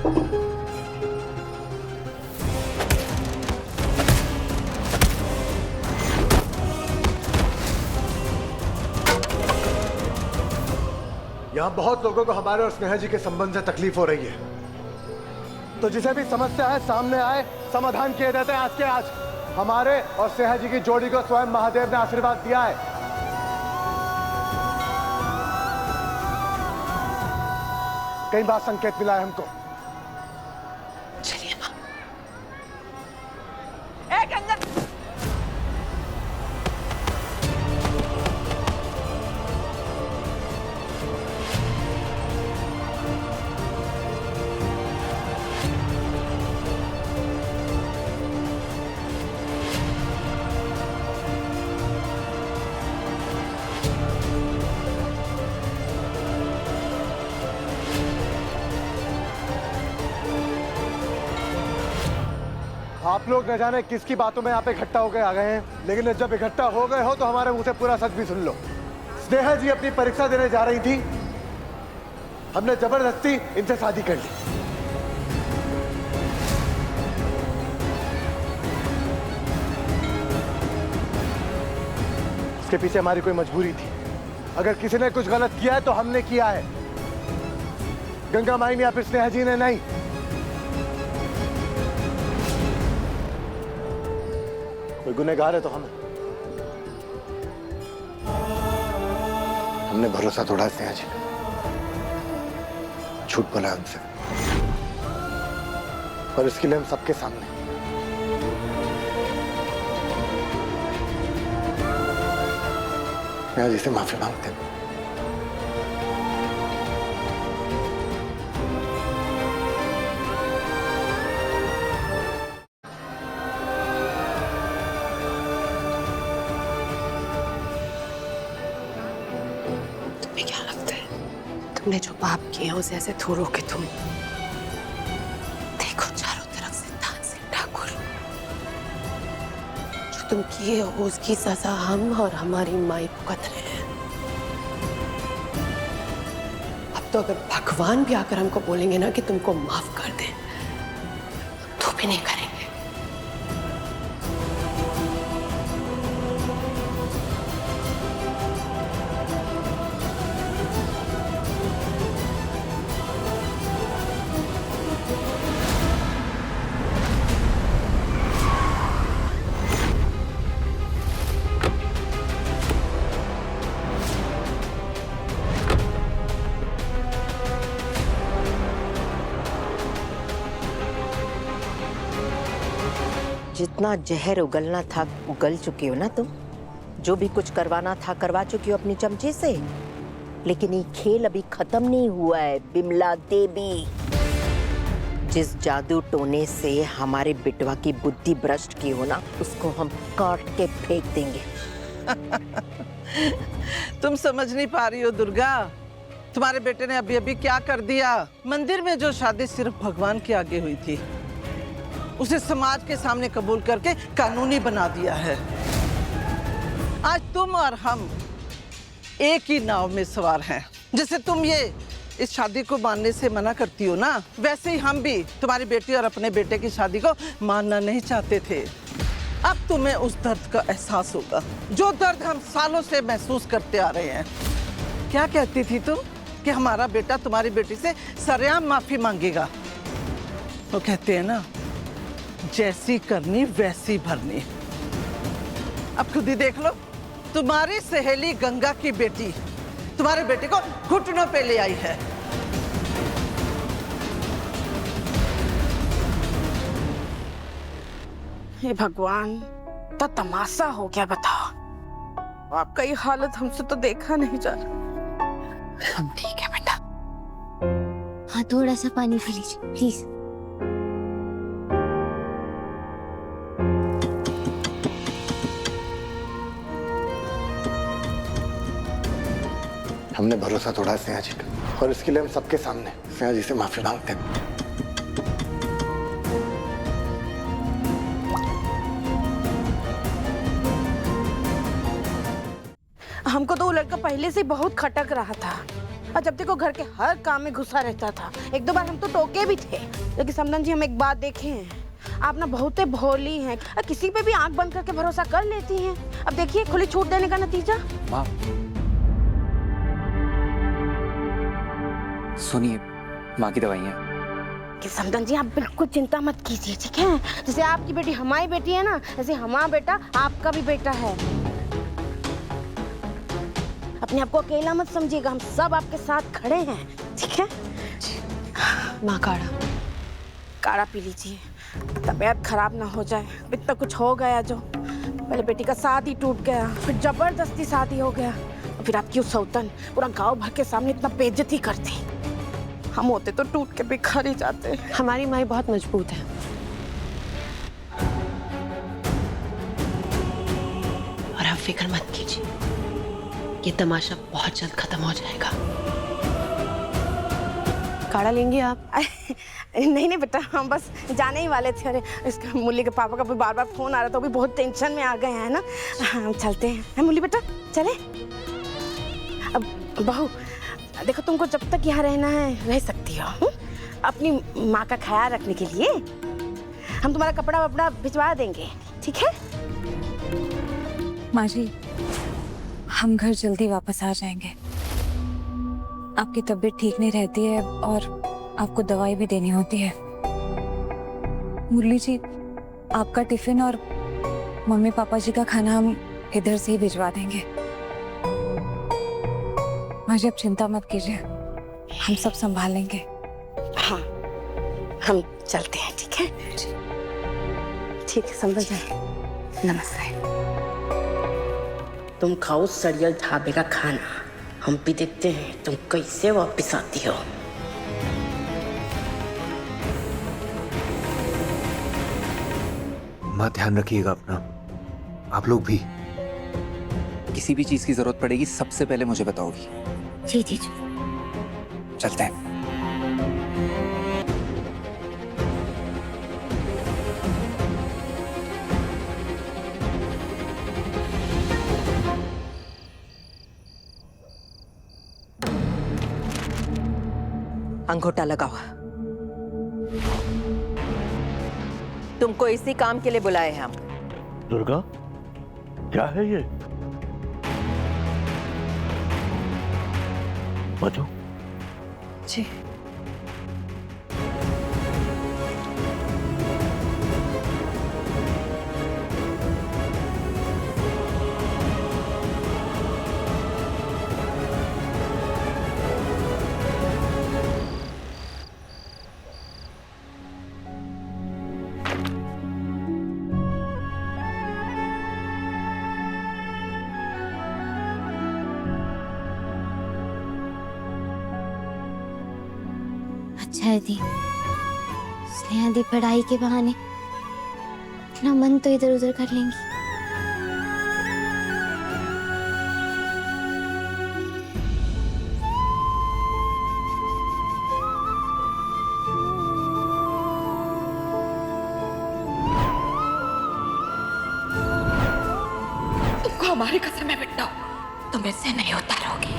यहाँ बहुत लोगों को हमारे और स्नेहा जी के संबंध से तकलीफ हो रही है, तो जिसे भी समस्या है सामने आए, समाधान किए जाते हैं आज के आज। हमारे और स्नेहा जी की जोड़ी को स्वयं महादेव ने आशीर्वाद दिया है। कई बार संकेत मिला है हमको। चलिए माँ। आप लोग न जाने किसकी बातों में यहाँ पे इकट्ठा होकर आ गए हैं, लेकिन जब इकट्ठा हो गए हो तो हमारे मुंह से पूरा सच भी सुन लो। स्नेहा जी अपनी परीक्षा देने जा रही थी, हमने जबरदस्ती इनसे शादी कर ली। इसके पीछे हमारी कोई मजबूरी थी। अगर किसी ने कुछ गलत किया है तो हमने किया है, गंगा माई ने या फिर स्नेहा जी ने नहीं। कोई गुनहगार है तो हमने भरोसा तोड़ा स्नेहा जी, झूठ बोला उनसे, और इसके लिए हम सबके सामने स्नेहा जी से माफी मांगते हैं। तुमने जो पाप किए हैं उसे ऐसे थोड़ोगे तुम? देखो चारों तरफ से तानसेन ठाकुर, जो तुम किए हो उसकी सजा हम और हमारी माई भुगत रहे हैं। अब तो अगर भगवान भी आकर हमको बोलेंगे ना कि तुमको माफ कर दे, तो भी नहीं करेंगे। जितना जहर उगलना था उगल चुकी हो ना तुम। जो भी कुछ करवाना था करवा चुकी हो अपनी चमचे से। लेकिन ये खेल अभी खत्म नहीं हुआ है बिमला देवी। जिस जादू टोने से हमारे बिटवा की बुद्धि भ्रष्ट की हो ना, उसको हम काट के फेंक देंगे। तुम समझ नहीं पा रही हो दुर्गा, तुम्हारे बेटे ने अभी अभी क्या कर दिया। मंदिर में जो शादी सिर्फ भगवान के आगे हुई थी, उसे समाज के सामने कबूल करके कानूनी बना दिया है। आज तुम और हम एक ही नाव में सवार हैं। जैसे तुम ये इस शादी को मानने से मना करती हो ना, वैसे ही हम भी तुम्हारी बेटी और अपने बेटे की शादी को मानना नहीं चाहते थे। अब तुम्हें उस दर्द का एहसास होगा, जो दर्द हम सालों से महसूस करते आ रहे हैं। क्या कहती थी तुम कि हमारा बेटा तुम्हारी बेटी से सरेआम माफी मांगेगा? वो कहते हैं ना, जैसी करनी वैसी भरनी। अब खुद ही देख लो, तुम्हारी सहेली गंगा की बेटी तुम्हारे बेटे को घुटनों पे ले आई है। हे भगवान, तो तमाशा हो गया। बताओ, आपका ये हालत हमसे तो देखा नहीं जा रहा। हम ठीक है बेटा। हाँ, थोड़ा सा पानी पी लीजिए प्लीज। हमने भरोसा तोड़ा स्नेहा जी का, और इसके लिए हम सबके सामने स्नेहा जी से माफी मांगते हैं। हमको तो वो लड़का पहले से बहुत खटक रहा था। और जब देखो घर के हर काम में घुसा रहता था। एक दो बार हम तो टोके भी थे, लेकिन समदन जी हम एक बात देखे हैं, आप ना बहुत भोली हैं, किसी पे भी आंख बंद करके भरोसा कर लेती हैं। अब देखिए खुली छूट देने का नतीजा। माँ सुनिए, माँ की दवाइयाँ। कि समदन जी आप बिल्कुल चिंता मत कीजिए, ठीक है? जैसे आपकी बेटी हमारी बेटी है ना, जैसे हमारा बेटा आपका भी बेटा है। अपने आप को अकेला मत समझिएगा, हम सब आपके साथ खड़े हैं, ठीक है? माँ काढ़ा पी लीजिए, तबीयत खराब ना हो जाए। इतना कुछ हो गया जो, पहले बेटी का शादी टूट गया, फिर जबरदस्ती शादी हो गया, और फिर आपकी उस सौतन पूरा गांव भर के सामने इतना बेइज्जती करती। हम होते तो टूट के बिखर ही जाते। हमारी माई बहुत मजबूत है। और आप फिक्र मत कीजिए, ये तमाशा बहुत जल्द खत्म हो जाएगा। काढ़ा लेंगे आप? नहीं नहीं बेटा, हम बस जाने ही वाले थे। अरे इसके मुरली के पापा का भी बार बार फोन आ रहा था, वो भी बहुत टेंशन में आ गए हैं ना। हम चलते हैं मुरली बेटा, चले। अब बहू देखो, तुमको जब तक यहाँ रहना है रह सकती हो। अपनी माँ का ख्याल रखने के लिए हम तुम्हारा कपड़ा वपड़ा भिजवा देंगे, ठीक है? माँ जी, हम घर जल्दी वापस आ जाएंगे। आपकी तबीयत ठीक नहीं रहती है और आपको दवाई भी देनी होती है। मुरली जी, आपका टिफिन और मम्मी पापा जी का खाना हम इधर से ही भिजवा देंगे। माँ जी आप चिंता मत कीजिए, हम सब संभाल लेंगे। हाँ, हम चलते हैं, ठीक है? ठीक है समझ जाए। नमस्ते। तुम खाओ सरियल ढाबे का खाना, हम भी देखते हैं तुम कैसे वापस आती हो। माँ ध्यान रखिएगा अपना, आप लोग भी। किसी भी चीज की जरूरत पड़ेगी सबसे पहले मुझे बताओगी। जी जी जी। चलते हैं। अंगूठा लगाओ। तुमको इसी काम के लिए बुलाए हैं हम। दुर्गा, क्या है ये? मधु जी अच्छा है दी, स्नेहा दी पढ़ाई के बहाने अपना मन तो इधर उधर कर लेंगी। तुमको हमारी कसम है बेटा, तुम इससे नहीं उतारोगे।